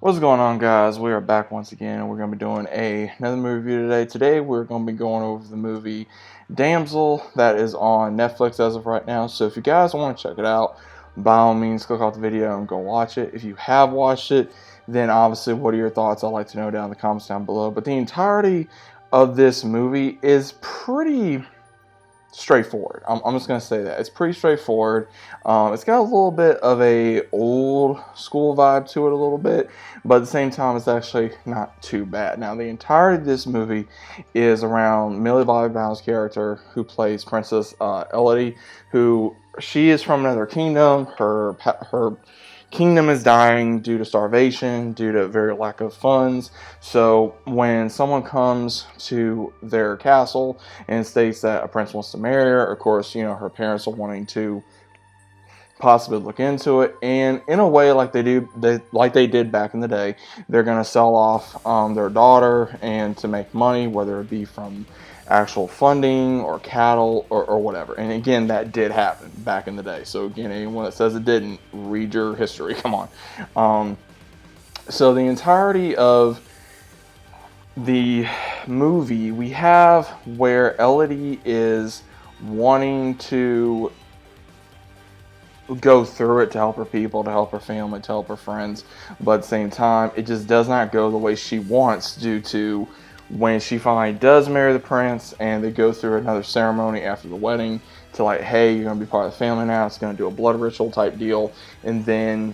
What's going on, guys? We are back once again, and we're going to be doing another movie review today. Today, we're going to be going over the movie Damsel that is on Netflix as of right now. So if you guys want to check it out, by all means, click off the video and go watch it. If you have watched it, then obviously, what are your thoughts? I'd like to know down in the comments down below. But the entirety of this movie is pretty straightforward. I'm just gonna say that it's pretty straightforward. It's got a little bit of a old school vibe to it, a little bit, but at the same time, it's actually not too bad. Now, the entirety of this movie is around Millie Bobby Brown's character, who plays Princess Elodie, who she is from another kingdom. Her kingdom is dying due to starvation, due to very lack of funds. So when someone comes to their castle and states that a prince wants to marry her, of course, her parents are wanting to possibly look into it, and in a way, like they did back in the day, they're going to sell off their daughter and to make money, whether it be from actual funding or cattle or whatever. And again, that did happen back in the day. So again, anyone that says it didn't, read your history. Come on. So the entirety of the movie, we have where Elodie is wanting to go through it to help her people, to help her family, to help her friends, but at the same time, it just does not go the way she wants, due to when she finally does marry the prince and they go through another ceremony after the wedding to, like, hey, you're going to be part of the family now, it's going to do a blood ritual type deal, and then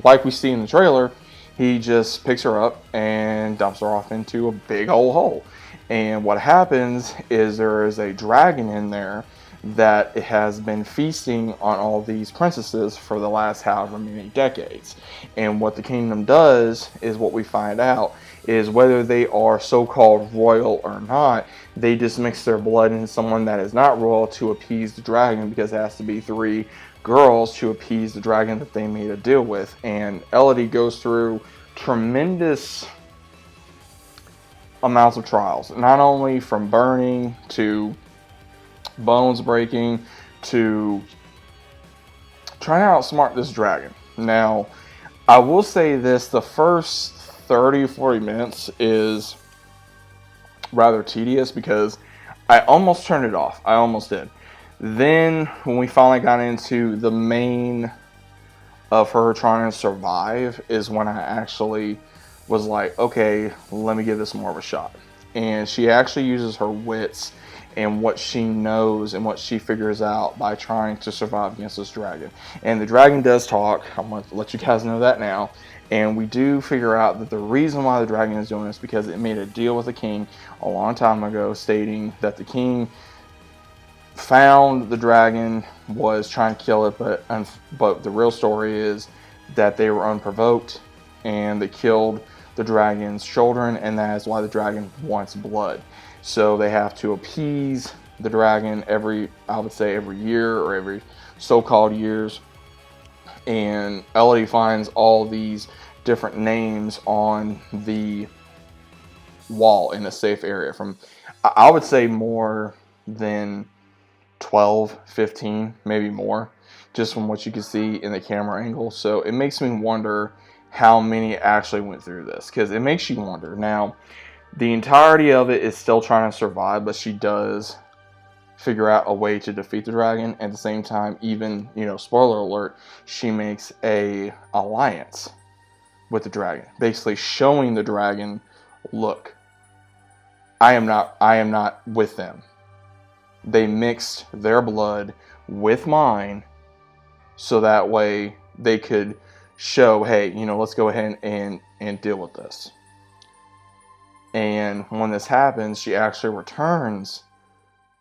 like we see in the trailer, he just picks her up and dumps her off into a big old hole. And what happens is there is a dragon in there that has been feasting on all these princesses for the last however many decades. And what the kingdom does is, what we find out is, whether they are so-called royal or not, they just mix their blood into someone that is not royal to appease the dragon, because it has to be three girls to appease the dragon that they made a deal with. And Elodie goes through tremendous amounts of trials, not only from burning to bones breaking to trying to outsmart this dragon. Now, I will say this, the first 30 or 40 minutes is rather tedious, because I almost turned it off. I almost did. Then when we finally got into the main of her trying to survive is when I actually was like, okay, let me give this more of a shot. And she actually uses her wits and what she knows and what she figures out by trying to survive against this dragon. And the dragon does talk. I'm going to let you guys know that now. And we do figure out that the reason why the dragon is doing this, because it made a deal with the king a long time ago, stating that the king found the dragon, was trying to kill it, but the real story is that they were unprovoked and they killed the dragon's children, and that is why the dragon wants blood. So they have to appease the dragon I would say every year, or every so-called years. And Elodie finds all these different names on the wall in a safe area, from, I would say, more than 12, 15, maybe more, just from what you can see in the camera angle. So it makes me wonder how many actually went through this, because it makes you wonder. Now, the entirety of it is still trying to survive, but she does figure out a way to defeat the dragon. At the same time, even, spoiler alert, she makes a alliance with the dragon, basically showing the dragon, look, I am not with them. They mixed their blood with mine, so that way they could show, hey, let's go ahead and deal with this. And when this happens, she actually returns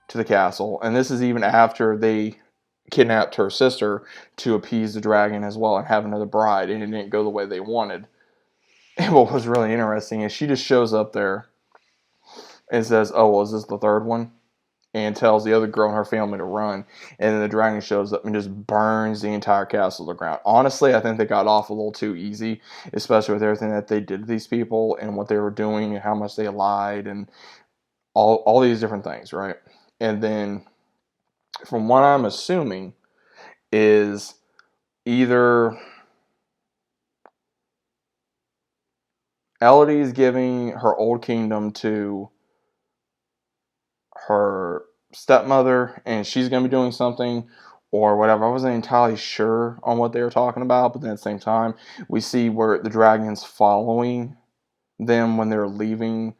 to the castle. And this is even after they kidnapped her sister to appease the dragon as well and have another bride. And it didn't go the way they wanted. And what was really interesting is she just shows up there and says, oh, well, is this the third one? And tells the other girl and her family to run. And then the dragon shows up and just burns the entire castle to the ground. Honestly, I think they got off a little too easy, especially with everything that they did to these people and what they were doing and how much they lied and all these different things, right? And then, from what I'm assuming, is either Elodie is giving her old kingdom to her stepmother, and she's going to be doing something or whatever. I wasn't entirely sure on what they were talking about, but then at the same time, we see where the dragon's following them when they're leaving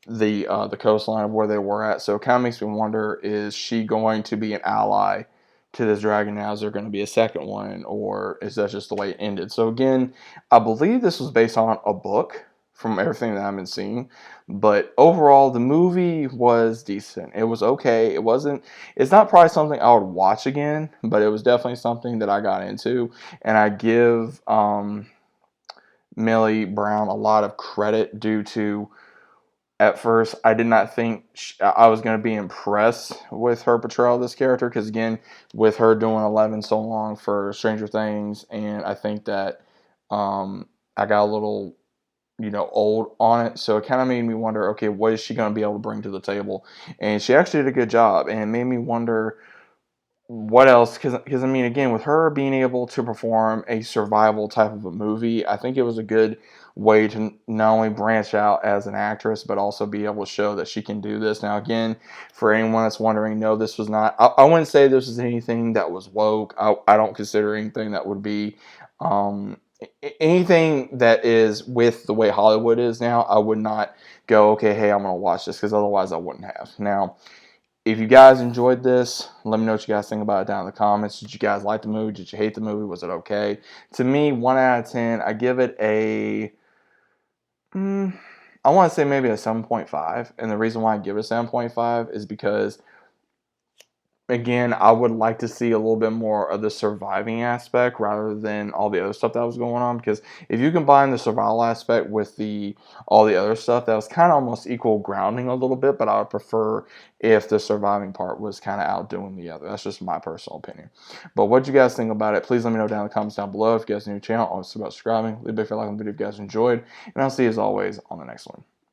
the coastline of where they were at. So it kind of makes me wonder: is she going to be an ally to this dragon now? Is there going to be a second one, or is that just the way it ended? So again, I believe this was based on a book from everything that I've been seeing, but overall the movie was decent. It was okay. It wasn't. It's not probably something I would watch again, but it was definitely something that I got into, and I give Millie Brown a lot of credit due to at first, I did not think I was going to be impressed with her portrayal of this character because, again, with her doing 11 so long for Stranger Things, and I think that I got a little, old on it. So it kind of made me wonder, okay, what is she going to be able to bring to the table? And she actually did a good job, and it made me wonder what else? Because I mean, again, with her being able to perform a survival type of a movie, I think it was a good way to not only branch out as an actress, but also be able to show that she can do this. Now, again, for anyone that's wondering, no, this was not. I wouldn't say this was anything that was woke. I don't consider anything that would be. Anything that is with the way Hollywood is now, I would not go, okay, hey, I'm going to watch this, because otherwise I wouldn't have. Now, if you guys enjoyed this, let me know what you guys think about it down in the comments. Did you guys like the movie? Did you hate the movie? Was it okay? To me, 1 out of 10, I give it a, I want to say maybe a 7.5. And the reason why I give it a 7.5 is because, again, I would like to see a little bit more of the surviving aspect rather than all the other stuff that was going on. Because if you combine the survival aspect with all the other stuff, that was kind of almost equal grounding a little bit. But I would prefer if the surviving part was kind of outdoing the other. That's just my personal opinion. But what you guys think about it, please let me know down in the comments down below. If you guys are new to the channel, always about subscribing. Leave a big like on the video if you guys enjoyed. And I'll see you as always on the next one.